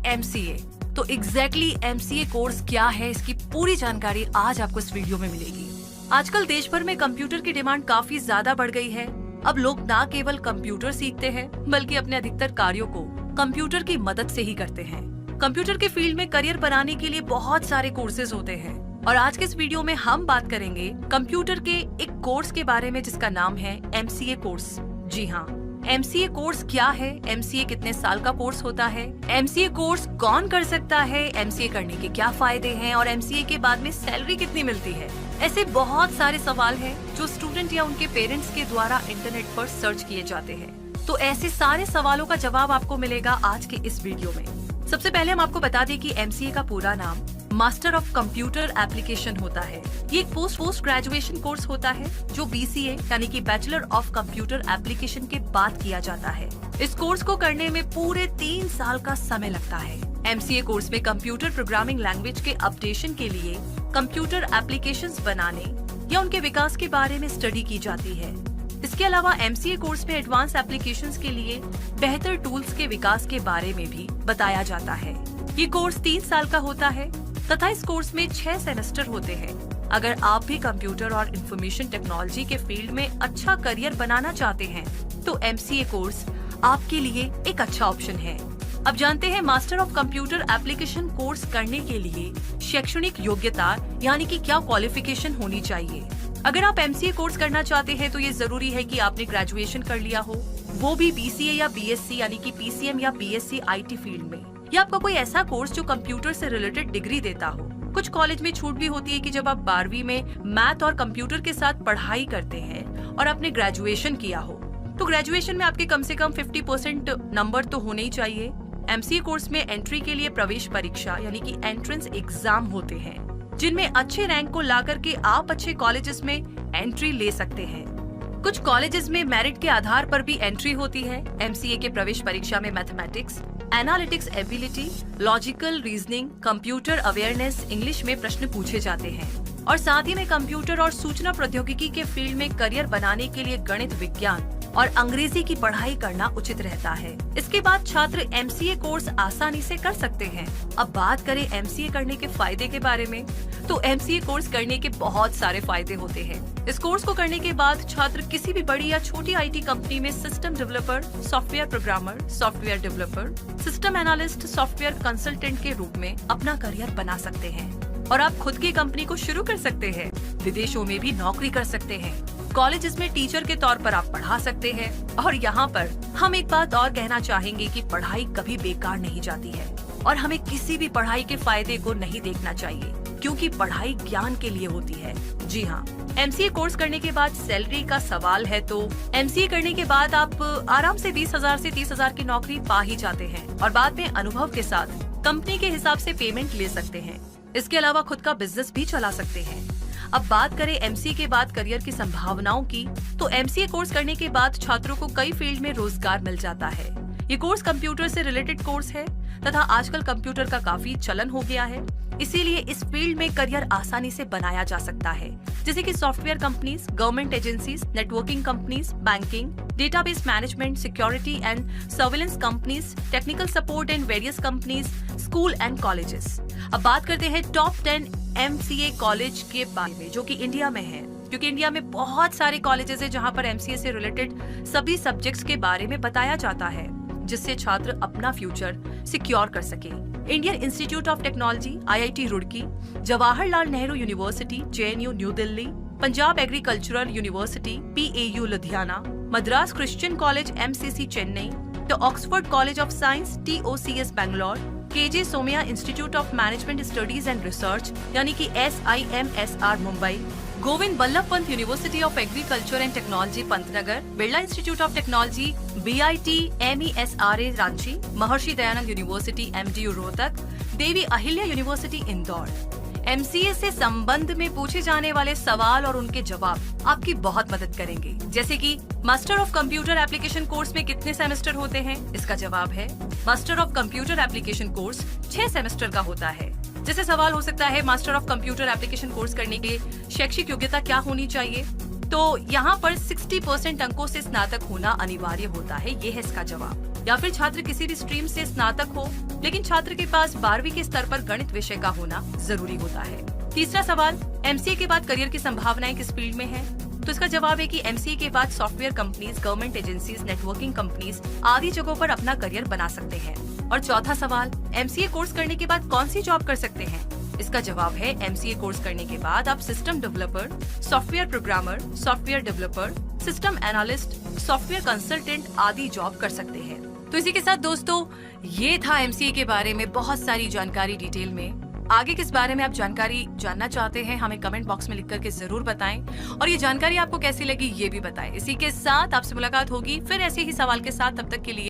MCA। तो exactly MCA course क्या है, इसकी पूरी जानकारी आज आपको इस वीडियो में मिलेगी। आजकल देश भर में कंप्यूटर की डिमांड काफी ज्यादा बढ़ गई है। अब लोग न केवल कंप्यूटर सीखते हैं बल्कि अपने अधिकतर कार्यों को कंप्यूटर की मदद से ही करते हैं। कंप्यूटर के फील्ड में करियर बनाने के लिए बहुत सारे कोर्सेज होते हैं और आज के इस वीडियो में हम बात करेंगे कंप्यूटर के एक कोर्स के बारे में जिसका नाम है MCA कोर्स। जी हाँ, MCA कोर्स क्या है, MCA कितने साल का कोर्स होता है, MCA कोर्स कौन कर सकता है, MCA करने के क्या फायदे हैं और MCA के बाद में सैलरी कितनी मिलती है। ऐसे बहुत सारे सवाल हैं जो स्टूडेंट या उनके पेरेंट्स के द्वारा इंटरनेट पर सर्च किए जाते हैं। तो ऐसे सारे सवालों का जवाब आपको मिलेगा आज के इस वीडियो में। सबसे पहले हम आपको बता दें कि MCA का पूरा नाम मास्टर ऑफ कंप्यूटर एप्लीकेशन होता है। ये एक पोस्ट ग्रेजुएशन कोर्स होता है जो BCA यानी कि बैचलर ऑफ कंप्यूटर एप्लीकेशन के बाद किया जाता है। इस कोर्स को करने में पूरे 3 साल का समय लगता है। MCA कोर्स में कंप्यूटर प्रोग्रामिंग लैंग्वेज के अपडेशन के लिए कंप्यूटर एप्लीकेशंस बनाने या उनके विकास के बारे में स्टडी की जाती है। इसके अलावा MCA कोर्स में एडवांस एप्लीकेशंस के लिए बेहतर टूल्स के विकास के बारे में भी बताया जाता है। ये कोर्स 3 साल का होता है तथा इस कोर्स में 6 सेमेस्टर होते हैं। अगर आप भी कंप्यूटर और इंफॉर्मेशन टेक्नोलॉजी के फील्ड में अच्छा करियर बनाना चाहते हैं तो MCA कोर्स आपके लिए एक अच्छा ऑप्शन है। अब जानते हैं master of computer application course करने के लिए शैक्षणिक योग्यता यानी कि क्या क्वालिफिकेशन होनी चाहिए। अगर आप MCA कोर्स करना चाहते हैं तो ये जरूरी है कि आपने ग्रेजुएशन कर लिया हो, वो भी BCA या BSc यानी कि PCM या BSc IT फील्ड में, या आपका कोई ऐसा कोर्स जो कंप्यूटर से रिलेटेड डिग्री देता हो। कुछ कॉलेज में छूट भी होती है कि जब आप 12वीं में मैथ और कंप्यूटर के साथ पढ़ाई करते हैं और आपने ग्रेजुएशन किया हो तो ग्रेजुएशन में आपके कम से कम 50% नंबर तो होने ही चाहिए। MCA कोर्स में एंट्री के लिए प्रवेश परीक्षा यानी कि एंट्रेंस एग्जाम होते हैं जिनमें अच्छे रैंक को ला करके आप अच्छे कॉलेजेस में एंट्री ले सकते हैं। कुछ कॉलेजेस में मेरिट के आधार पर भी एंट्री होती है। MCA के प्रवेश परीक्षा में mathematics, analytics ability, logical reasoning, computer awareness, English में प्रश्न पूछे जाते हैं और साथ ही में कंप्यूटर और सूचना प्रौद्योगिकी के फील्ड में करियर बनाने के लिए गणित, विज्ञान और अंग्रेजी की पढ़ाई करना उचित रहता है। इसके बाद छात्र MCA कोर्स आसानी से कर सकते हैं। अब बात करें MCA करने के फायदे के बारे में तो MCA कोर्स करने के बहुत सारे फायदे होते हैं। इस कोर्स को करने के बाद छात्र किसी भी बड़ी या छोटी IT कंपनी में system developer, software programmer, software developer, system analyst, software consultant के रूप में अपना करियर बना सकते हैं और आप खुद की कंपनी को शुरू कर सकते हैं। विदेशों में भी नौकरी कर सकते हैं। कॉलेजेस में टीचर के तौर पर आप पढ़ा सकते हैं और यहाँ पर हम एक बात और कहना चाहेंगे कि पढ़ाई कभी बेकार नहीं जाती है और हमें किसी भी पढ़ाई के फायदे को नहीं देखना चाहिए क्योंकि पढ़ाई ज्ञान के लिए होती है। जी हाँ, MCA कोर्स करने के बाद सैलरी का सवाल है तो MCA करने के बाद आप आराम से 20,000 से 30,000 की नौकरी पा ही जाते हैं और बाद में अनुभव के साथ कंपनी के हिसाब से पेमेंट ले सकते हैं। इसके अलावा खुद का बिजनेस भी चला सकते हैं। अब बात करें MCA के बाद करियर की संभावनाओं की तो MCA कोर्स करने के बाद छात्रों को कई फील्ड में रोजगार मिल जाता है। ये कोर्स कंप्यूटर से रिलेटेड कोर्स है तथा आजकल कंप्यूटर का काफी चलन हो गया है, इसीलिए इस फील्ड में करियर आसानी से बनाया जा सकता है, जैसे कि software companies, government agencies, networking companies, banking, database management, security and surveillance companies, technical support and various companies, school and colleges. अब बात करते हैं टॉप 10 MCA कॉलेज के बारे में जो कि इंडिया में है, क्योंकि इंडिया में बहुत सारे कॉलेजेस हैं जहां पर MCA से रिलेटेड सभी सब्जेक्ट्स के बारे में बताया जाता है जिससे छात्र अपना फ्यूचर सिक्योर कर सके। Indian Institute of Technology IIT Roorkee, Jawaharlal Nehru University JNU New Delhi, Punjab Agricultural University PAU Ludhiana, Madras Christian College MCC Chennai, the Oxford College of Science TOCS Bangalore, KJ Somaiya Institute of Management Studies and Research यानी कि SIMSR Mumbai, Govind Ballabh Pant University of Agriculture and Technology Pantnagar, Birla Institute of Technology BIT MESRA Ranchi, Maharshi Dayanand University MDU Rohtak, Devi Ahilya University Indore. MCA से संबंध में पूछे जाने वाले सवाल और उनके जवाब आपकी बहुत मदद करेंगे, जैसे कि master of computer application course में कितने सेमेस्टर होते हैं। इसका जवाब है master of computer application course 6 semester का होता है। जैसे सवाल हो सकता है master of computer application course करने के लिए शैक्षिक योग्यता क्या होनी चाहिए, तो यहाँ पर 60% अंकों से स्नातक होना अनिवार्य होता है। ये है इसका जवाब। या फिर छात्र किसी भी स्ट्रीम से स्नातक हो, लेकिन छात्र के पास 12वीं के स्तर पर गणित विषय का होना जरूरी होता है। तीसरा सवाल, एमसीए के बाद करियर की संभावनाएं किस फील्ड में है? तो इसका जवाब है कि एमसीए के बाद software companies, government agencies, networking companies आदि जगहों पर अपना करियर बना सकते हैं। और चौथा सवाल, एमसीए कोर्स करने के बाद कौन सी जॉब कर सकते हैं? इसका जवाब है एमसीए कोर्स करने के बाद आप system developer, software programmer, software developer, system analyst, software consultant आदि जॉब कर सकते हैं। तो इसी के साथ दोस्तों, ये था एमसीए के बारे में बहुत सारी जानकारी डिटेल में। आगे किस बारे में आप जानकारी जानना चाहते हैं हमें कमेंट बॉक्स में लिख करके जरूर बताएं, और ये जानकारी आपको कैसी लगी ये भी बताएं। इसी के साथ आपसे मुलाकात होगी फिर ऐसे ही सवाल के साथ, तब तक के लिए